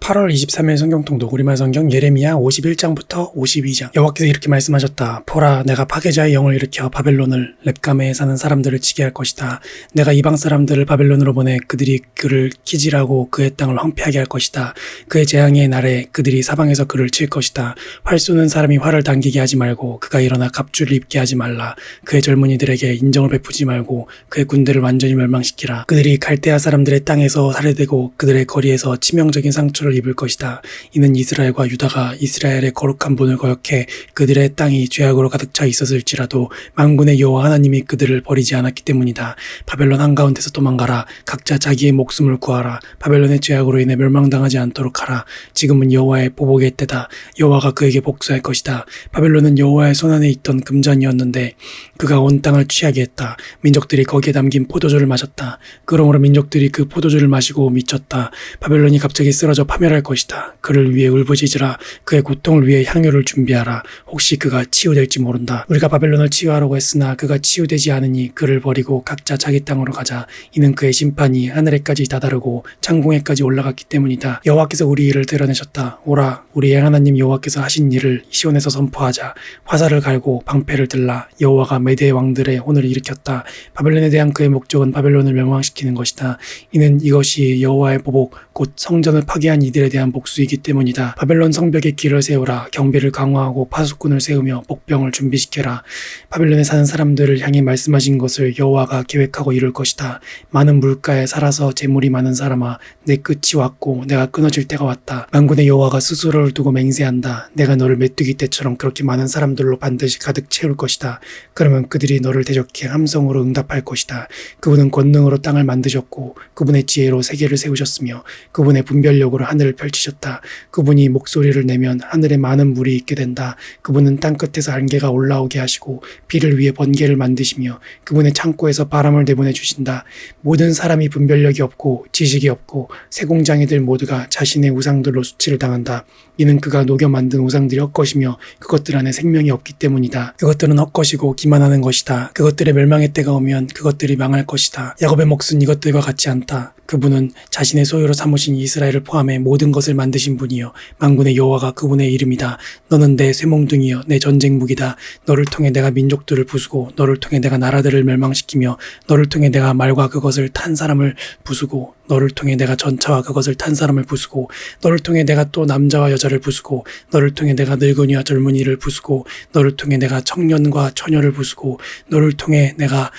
8월 23일 성경통독 우리말 성경 예레미야 51장부터 52장. 여호와께서 이렇게 말씀하셨다. 보라, 내가 파괴자의 영을 일으켜 바벨론을 렙가메에 사는 사람들을 치게 할 것이다. 내가 이방 사람들을 바벨론으로 보내 그들이 그를 키질하고 그의 땅을 황폐하게 할 것이다. 그의 재앙의 날에 그들이 사방에서 그를 칠 것이다. 활 쏘는 사람이 활을 당기게 하지 말고 그가 일어나 갑주를 입게 하지 말라. 그의 젊은이들에게 인정을 베푸지 말고 그의 군대를 완전히 멸망시키라. 그들이 갈대아 사람들의 땅에서 살해되고 그들의 거리에서 치명적인 상처를 입을 것이다. 이는 이스라엘과 유다가 이스라엘의 거룩한 분을 거역해 그들의 땅이 죄악으로 가득 차 있었을지라도 만군의 여호와 하나님이 그들을 버리지 않았기 때문이다. 바벨론 한가운데서 도망가라. 각자 자기의 목숨을 구하라. 바벨론의 죄악으로 인해 멸망당하지 않도록 하라. 지금은 여호와의 보복의 때다. 여호와가 그에게 복수할 것이다. 바벨론은 여호와의 손안에 있던 금잔이었는데 그가 온 땅을 취하게 했다. 민족들이 거기에 담긴 포도주를 마셨다. 그러므로 민족들이 그 포도주를 마시고 미쳤다. 바벨론이 갑자기 쓰러져 파멸할 것이다. 그를 위해 울부짖으라. 그의 고통을 위해 향유를 준비하라. 혹시 그가 치유될지 모른다. 우리가 바벨론을 치유하려고 했으나 그가 치유되지 않으니 그를 버리고 각자 자기 땅으로 가자. 이는 그의 심판이 하늘에까지 다다르고 창공에까지 올라갔기 때문이다. 여호와께서 우리 일을 드러내셨다. 오라, 우리의 하나님 여호와께서 하신 일을 시온에서 선포하자. 화살을 갈고 방패를 들라. 여호와가 메대의 왕들의 혼을 일으켰다. 바벨론에 대한 그의 목적은 바벨론을 멸망시키는 것이다. 이는 이것이 여호와의 보복 곧 성전을 파괴한 이들에 대한 복수이기 때문이다. 바벨론 성벽에 길을 세우라. 경비를 강화하고 파수꾼을 세우며 복병을 준비시켜라. 바벨론에 사는 사람들을 향해 말씀하신 것을 여호와가 계획하고 이룰 것이다. 많은 물가에 살아서 재물이 많은 사람아, 내 끝이 왔고 내가 끊어질 때가 왔다. 만군의 여호와가 스스로를 두고 맹세한다. 내가 너를 메뚜기 떼처럼 그렇게 많은 사람들로 반드시 가득 채울 것이다. 그러면 그들이 너를 대적해 함성으로 응답할 것이다. 그분은 권능으로 땅을 만드셨고 그분의 지혜로 세계를 세우셨으며 그분의 분별력으로 하늘을 펼치셨다. 그분이 목소리를 내면 하늘에 많은 물이 있게 된다. 그분은 땅끝에서 안개가 올라오게 하시고 비를 위해 번개를 만드시며 그분의 창고에서 바람을 내보내 주신다. 모든 사람이 분별력이 없고 지식이 없고 세공장이들 모두가 자신의 우상들로 수치를 당한다. 이는 그가 녹여 만든 우상들이 헛것이며 그것들 안에 생명이 없기 때문이다. 그것들은 헛것이고 기만하는 것이다. 그것들의 멸망의 때가 오면 그것들이 망할 것이다. 야곱의 몫은 이것들과 같지 않다. 그분은 자신의 소유로 삼으신 이스라엘을 포함해 모든 것을 만드신 분이요 만군의 여호와가 그분의 이름이다. 너는 내 쇠몽둥이여 내 전쟁 무기다. 너를 통해 내가 민족들을 부수고 너를 통해 내가 나라들을 멸망시키며 너를 통해 내가 말과 그것을 탄 사람을 부수고 너를 통해 내가 전차와 그것을 탄 사람을 부수고 너를 통해 내가 또 남자와 여자를 부수고 너를 통해 내가 늙은이와 젊은이를 부수고 너를 통해 내가 청년과 처녀를 부수고 너를 통해 내가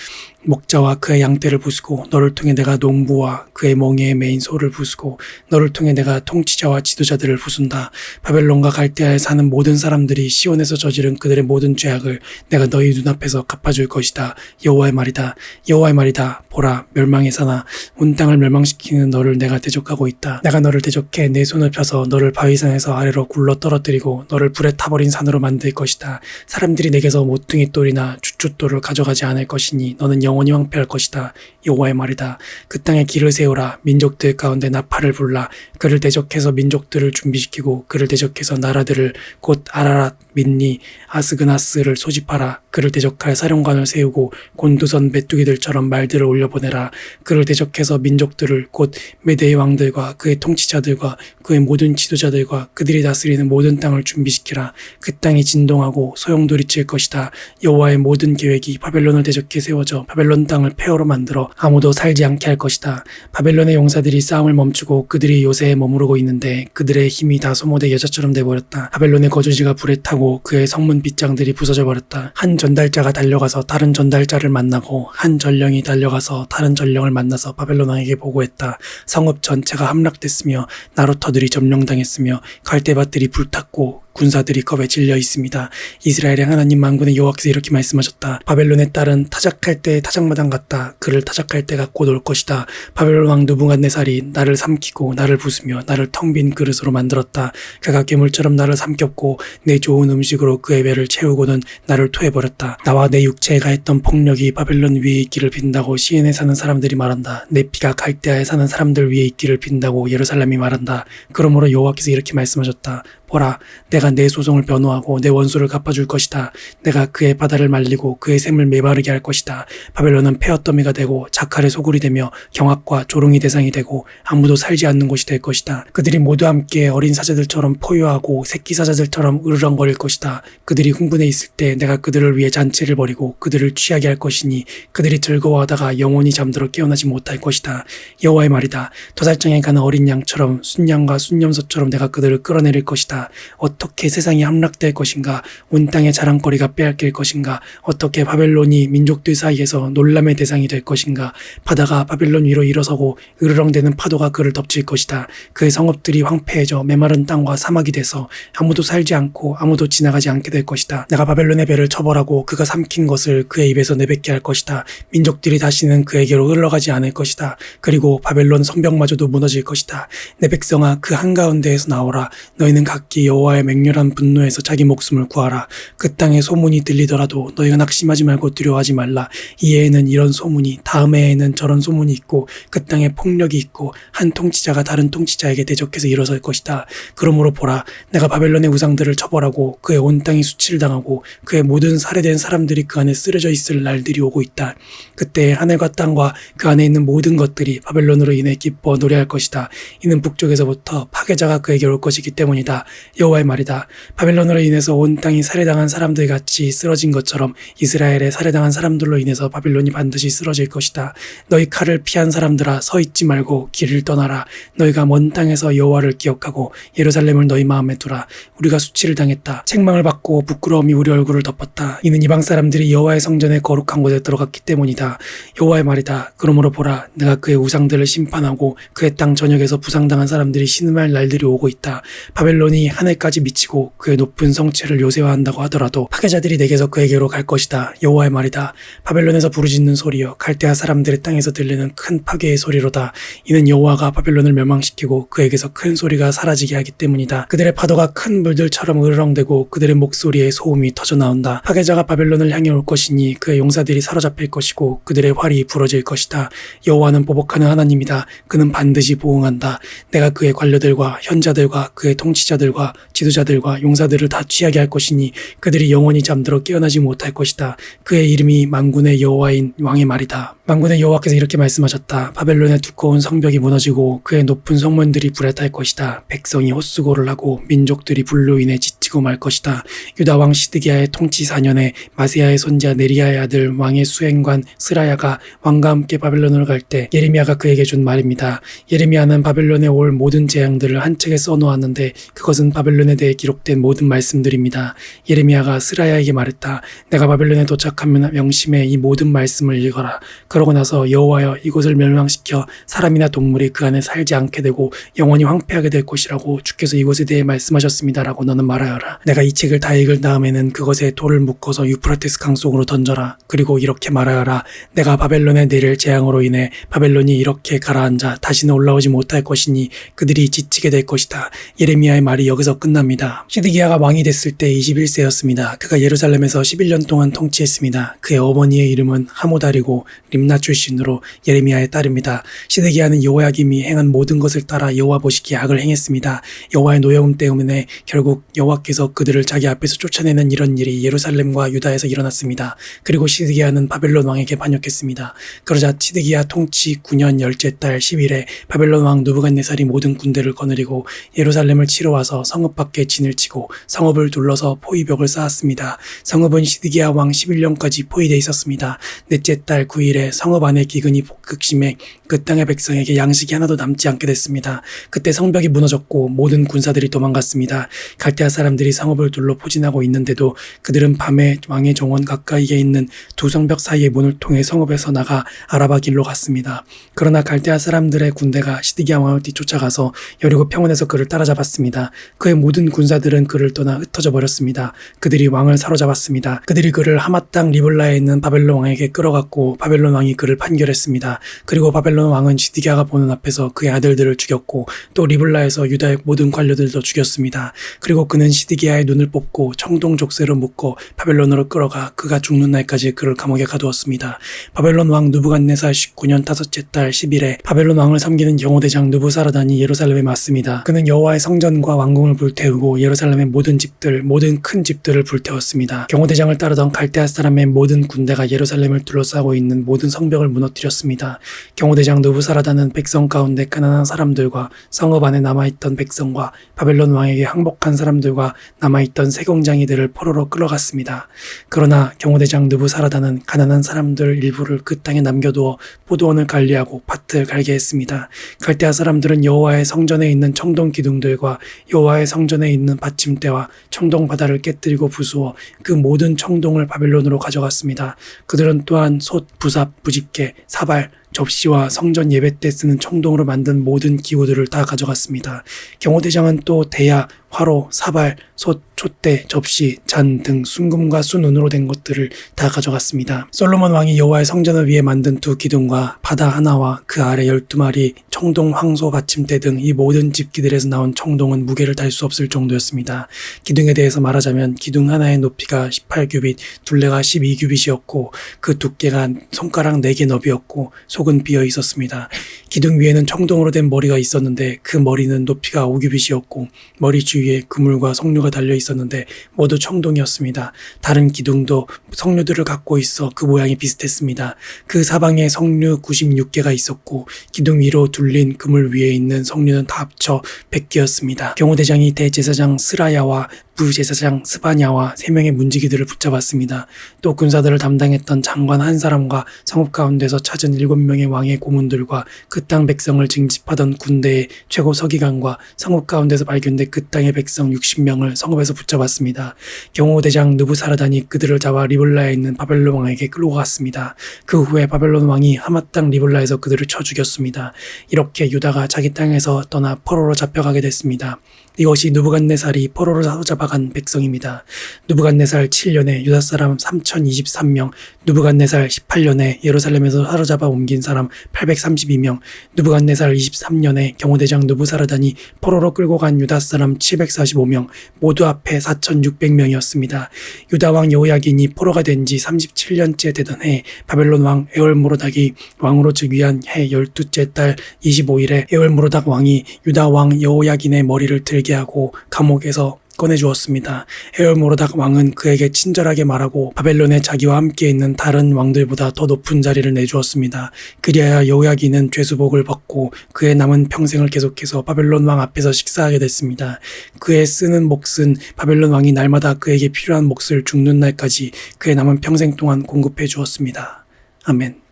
목자와 그의 양떼를 부수고 너를 통해 내가 농부와 그의 멍에에 매인 소를 부수고 너를 통해 내가 통치자와 지도자들을 부순다. 바벨론과 갈대아에 사는 모든 사람들이 시온에서 저지른 그들의 모든 죄악을 내가 너희 눈앞에서 갚아줄 것이다. 여호와의 말이다. 여호와의 말이다. 보라, 멸망의 사나 온 땅을 멸망시키는 너를 내가 대적하고 있다. 내가 너를 대적해 내 손을 펴서 너를 바위산에서 아래로 굴러 떨어뜨리고 너를 불에 타버린 산으로 만들 것이다. 사람들이 내게서 모퉁이 돌이나 주춧돌을 가져가지 않을 것이니 너는 영원히 황폐할 것이다. 여호와의 말이다. 그 땅에 길을 세우라. 민족들 가운데 나팔을 불라. 그를 대적해서 민족들을 준비시키고 그를 대적해서 나라들을 곧 아라랏, 민니, 아스그나스를 소집하라. 그를 대적할 사령관을 세우고 곤두선 메뚜기들처럼 말들을 올려보내라. 그를 대적해서 민족들을 곧 메대의 왕들과 그의 통치자들과 그의 모든 지도자들과 그들이 다스리는 모든 땅을 준비시키라. 그 땅이 진동하고 소용돌이칠 것이다. 여호와의 모든 계획이 바벨론을 대적해 세워져 바벨론 땅을 폐허로 만들어 아무도 살지 않게 할 것이다. 바벨론의 용사들이 싸움을 멈추고 그들이 요새에 머무르고 있는데 그들의 힘이 다 소모돼 여자처럼 돼버렸다. 바벨론의 거주지가 불에 타고 그의 성문 빗장들이 부서져 버렸다. 한 전달자가 달려가서 다른 전달자를 만나고 한 전령이 달려가서 다른 전령을 만나서 바벨론 왕에게 보고했다. 성읍 전체가 함락됐으며 나루터들이 점령당했으며 갈대밭들이 불탔고 군사들이 겁에 질려 있습니다. 이스라엘의 하나님 만군의 여호와께서 이렇게 말씀하셨다. 바벨론의 딸은 타작할 때 타작마당 같다. 그를 타작할 때가 곧 올 것이다. 바벨론 왕 느부갓네살이 나를 삼키고 나를 부수며 나를 텅 빈 그릇으로 만들었다. 그가 괴물처럼 나를 삼켰고 내 좋은 음식으로 그의 배를 채우고는 나를 토해버렸다. 나와 내 육체에 가했던 폭력이 바벨론 위에 있기를 빈다고 시온에 사는 사람들이 말한다. 내 피가 갈대아에 사는 사람들 위에 있기를 빈다고 예루살렘이 말한다. 그러므로 여호와께서 이렇게 말씀하셨다. 보라, 내가 내 소송을 변호하고 내 원수를 갚아줄 것이다. 내가 그의 바다를 말리고 그의 샘을 메마르게 할 것이다. 바벨론은 폐허더미가 되고 자칼의 소굴이 되며 경악과 조롱의 대상이 되고 아무도 살지 않는 곳이 될 것이다. 그들이 모두 함께 어린 사자들처럼 포효하고 새끼 사자들처럼 으르렁거릴 것이다. 그들이 흥분해 있을 때 내가 그들을 위해 잔치를 벌이고 그들을 취하게 할 것이니 그들이 즐거워하다가 영원히 잠들어 깨어나지 못할 것이다. 여호와의 말이다. 도살장에 가는 어린 양처럼 순양과 순염소처럼 내가 그들을 끌어내릴 것이다. 어떻게 세상이 함락될 것인가? 온 땅의 자랑거리가 빼앗길 것인가? 어떻게 바벨론이 민족들 사이에서 놀람의 대상이 될 것인가? 바다가 바벨론 위로 일어서고 으르렁대는 파도가 그를 덮칠 것이다. 그의 성읍들이 황폐해져 메마른 땅과 사막이 돼서 아무도 살지 않고 아무도 지나가지 않게 될 것이다. 내가 바벨론의 배를 처벌하고 그가 삼킨 것을 그의 입에서 내뱉게 할 것이다. 민족들이 다시는 그에게로 흘러가지 않을 것이다. 그리고 바벨론 성벽마저도 무너질 것이다. 내 백성아, 그 한가운데에서 나오라. 너희는 각기 여호와의 맹렬한 분노에서 자기 목숨을 구하라. 그 땅에 소문이 들리더라도 너희가 낙심하지 말고 두려워하지 말라. 이 해에는 이런 소문이, 다음 해에는 저런 소문이 있고 그 땅에 폭력이 있고 한 통치자가 다른 통치자에게 대적해서 일어설 것이다. 그러므로 보라, 내가 바벨론의 우상들을 처벌하고 그의 온 땅이 수치를 당하고 그의 모든 살해된 사람들이 그 안에 쓰러져 있을 날들이 오고 있다. 그때 하늘과 땅과 그 안에 있는 모든 것들이 바벨론으로 인해 기뻐 노래할 것이다. 이는 북쪽에서부터 파괴자가 그에게 올 것이기 때문이다. 여호와의 말이다. 바벨론으로 인해서 온 땅이 살해당한 사람들 같이 쓰러진 것처럼 이스라엘의 살해당한 사람들로 인해서 바벨론이 반드시 쓰러질 것이다. 너희 칼을 피한 사람들아, 서 있지 말고 길을 떠나라. 너희가 먼 땅에서 여호와를 기억하고 예루살렘을 너희 마음에 두라. 우리가 수치를 당했다. 책망을 받고 부끄러움이 우리 얼굴을 덮었다. 이는 이방 사람들이 여호와의 성전에 거룩한 곳에 들어갔기 때문이다. 여호와의 말이다. 그러므로 보라, 내가 그의 우상들을 심판하고 그의 땅 전역에서 부상당한 사람들이 신음할 날들이 오고 있다. 바벨론이 하늘까지 미치고 그의 높은 성체를 요새화한다고 하더라도 파괴자들이 내게서 그에게로 갈 것이다. 여호와의 말이다. 바벨론에서 부르짖는 소리여, 갈대아 사람들의 땅에서 들리는 큰 파괴의 소리로다. 이는 여호와가 바벨론을 멸망시키고 그에게서 큰 소리가 사라지게 하기 때문이다. 그들의 파도가 큰 물들처럼 으르렁대고 그들의 목소리에 소음이 터져나온다. 파괴자가 바벨론을 향해 올 것이니 그의 용사들이 사로잡힐 것이고 그들의 활이 부러질 것이다. 여호와는 보복하는 하나님이다. 그는 반드시 보응한다. 내가 그의 관료들과 현자들과 그의 통치자들과 지도자들과 용사들을 다 취하게 할 것이니 그들이 영원히 잠들어 깨어나지 못할 것이다. 그의 이름이 만군의 여호와인 왕의 말이다. 만군의 여호와께서 이렇게 말씀하셨다. 바벨론의 두꺼운 성벽이 무너지고 그의 높은 성문들이 불에 탈 것이다. 백성이 헛수고를 하고 민족들이 불로 인해 지치고 말 것이다. 유다 왕 시드기야의 통치 4년에 마세야의 손자 네리야의 아들 왕의 수행관 스라야가 왕과 함께 바벨론으로 갈 때 예레미야가 그에게 준 말입니다. 예레미야는 바벨론에 올 모든 재앙들을 한 책에 써놓았는데 그것은 바벨론에 대해 기록된 모든 말씀들입니다. 예레미야가 스라야에게 말했다. 내가 바벨론에 도착하면 명심해 이 모든 말씀을 읽어라. 그러고 나서 여호와여, 이곳을 멸망시켜 사람이나 동물이 그 안에 살지 않게 되고 영원히 황폐하게 될 것이라고 주께서 이곳에 대해 말씀하셨습니다라고 너는 말하여라. 내가 이 책을 다 읽을 다음에는 그것에 돌을 묶어서 유프라테스 강 속으로 던져라. 그리고 이렇게 말하여라. 내가 바벨론에 내릴 재앙으로 인해 바벨론이 이렇게 가라앉아 다시는 올라오지 못할 것이니 그들이 지치게 될 것이다. 예레미야의 말이 여기서 끝납니다. 시드기야가 왕이 됐을 때 21세였습니다. 그가 예루살렘에서 11년 동안 통치했습니다. 그의 어머니의 이름은 하모달이고 림나 출신으로 예레미야의 딸입니다. 시드기야는 여호야김이 행한 모든 것을 따라 여호와 보시기에 악을 행했습니다. 여호와의 노여움 때문에 결국 여호와께서 그들을 자기 앞에서 쫓아내는 이런 일이 예루살렘과 유다에서 일어났습니다. 그리고 시드기야는 바벨론 왕에게 반역했습니다. 그러자 시드기야 통치 9년 열째 달 10일에 바벨론 왕 느부갓네살이 모든 군대를 거느리고 예루살렘을 치러 와서 성읍 밖에 진을 치고 성읍을 둘러서 포위벽을 쌓았습니다. 성읍은 시드기야 왕 11년까지 포위되어 있었습니다. 넷째 달 9일에 성읍 안에 기근이 극심해 그 땅의 백성에게 양식이 하나도 남지 않게 됐습니다. 그때 성벽이 무너졌고 모든 군사들이 도망갔습니다. 갈대아 사람들이 성읍을 둘러 포진하고 있는데도 그들은 밤에 왕의 정원 가까이에 있는 두 성벽 사이의 문을 통해 성읍에서 나가 아라바 길로 갔습니다. 그러나 갈대아 사람들의 군대가 시드기야 왕을 뒤쫓아가서 여리고 평원에서 그를 따라잡았습니다. 그의 모든 군사들은 그를 떠나 흩어져 버렸습니다. 그들이 왕을 사로잡았습니다. 그들이 그를 하마 땅 리블라에 있는 바벨론 왕에게 끌어갔고 바벨론 왕이 그를 판결했습니다. 그리고 바벨론 왕은 시드기야가 보는 앞에서 그의 아들들을 죽였고 또 리블라에서 유다의 모든 관료들도 죽였습니다. 그리고 그는 시드기야의 눈을 뽑고 청동 족쇄로 묶고 바벨론으로 끌어가 그가 죽는 날까지 그를 감옥에 가두었습니다. 바벨론 왕 느부갓네살 19년 5째 달 10일에 바벨론 왕을 섬기는 경호대장 느부사라단이 예루살렘에 왔습니다. 그는 여호와의 성전과 왕궁을 불태우고 예루살렘의 모든 집들, 모든 큰 집들을 불태웠습니다. 경호대장을 따르던 갈대아 사람의 모든 군대가 예루살렘을 둘러싸고 있는 모든 성벽을 무너뜨렸습니다. 경호대장 느부사라단은 백성 가운데 가난한 사람들과 성읍 안에 남아있던 백성과 바벨론 왕에게 항복한 사람들과 남아있던 세공장이들을 포로로 끌어갔습니다. 그러나 경호대장 느부사라단은 가난한 사람들 일부를 그 땅에 남겨두어 포도원을 관리하고 밭을 갈게 했습니다. 갈대아 사람들은 여호와의 성전에 있는 청동 기둥들과 여호와의 성전에 있는 받침대와 청동 바다를 깨뜨리고 부수어 그 모든 청동을 바벨론으로 가져갔습니다. 그들은 또한 솥, 부삽, 부집개, 사발, 접시와 성전 예배 때 쓰는 청동으로 만든 모든 기구들을 다 가져갔습니다. 경호대장은 또 대야, 화로, 사발, 솥, 촛대, 접시, 잔 등 순금과 순은으로 된 것들을 다 가져갔습니다. 솔로몬 왕이 여호와의 성전을 위해 만든 두 기둥과 바다 하나와 그 아래 12마리 청동 황소 받침대 등 이 모든 집기들에서 나온 청동은 무게를 달 수 없을 정도였습니다. 기둥에 대해서 말하자면 기둥 하나의 높이가 18규빗, 둘레가 12규빗이었고 그 두께가 손가락 4개 너비였고 속은 비어 있었습니다. 기둥 위에는 청동으로 된 머리가 있었는데 그 머리는 높이가 5규빗이었고 머리 주위에 그물과 석류가 달려 있었는데 모두 청동이었습니다. 다른 기둥도 석류들을 갖고 있어 그 모양이 비슷했습니다. 그 사방에 석류 96개가 있었고 기둥 위로 둘린 그물 위에 있는 석류는 다 합쳐 100개였습니다. 경호대장이 대제사장 스라야와 부제사장 스바냐와 3명의 문지기들을 붙잡았습니다. 또 군사들을 담당했던 장관 한 사람과 성읍 가운데서 찾은 7명의 왕의 고문들과 그 땅 백성을 징집하던 군대의 최고 서기관과 성읍 가운데서 발견된 그 땅의 백성 60명을 성읍에서 붙잡았습니다. 경호대장 느부사라단이 그들을 잡아 리블라에 있는 바벨론 왕에게 끌고 갔습니다. 그 후에 바벨론 왕이 하마 땅 리블라에서 그들을 쳐 죽였습니다. 이렇게 유다가 자기 땅에서 떠나 포로로 잡혀가게 됐습니다. 이것이 느부갓네살이 포로로 사로잡아간 백성입니다. 느부갓네살 7년에 유다 사람 3023명, 느부갓네살 18년에 예루살렘에서 사로잡아 옮긴 사람 832명, 느부갓네살 23년에 경호대장 느부사라단이 포로로 끌고 간 유다 사람 745명, 모두 합해 4600명이었습니다. 유다 왕 여호야긴이 포로가 된 지 37년째 되던 해 바벨론 왕 에월모로닥이 왕으로 즉위한 해 12째 달 25일에 에월모로닥 왕이 유다 왕 여호야긴의 머리를 들게 하고 감옥에서 꺼내주었습니다. 에월모로닥 왕은 그에게 친절하게 말하고 바벨론에 자기와 함께 있는 다른 왕들보다 더 높은 자리를 내주었습니다. 그리하여 여호야긴은 죄수복을 벗고 그의 남은 평생을 계속해서 바벨론 왕 앞에서 식사하게 됐습니다. 그의 쓰는 몫은 바벨론 왕이 날마다 그에게 필요한 몫을 죽는 날까지 그의 남은 평생 동안 공급해 주었습니다. 아멘.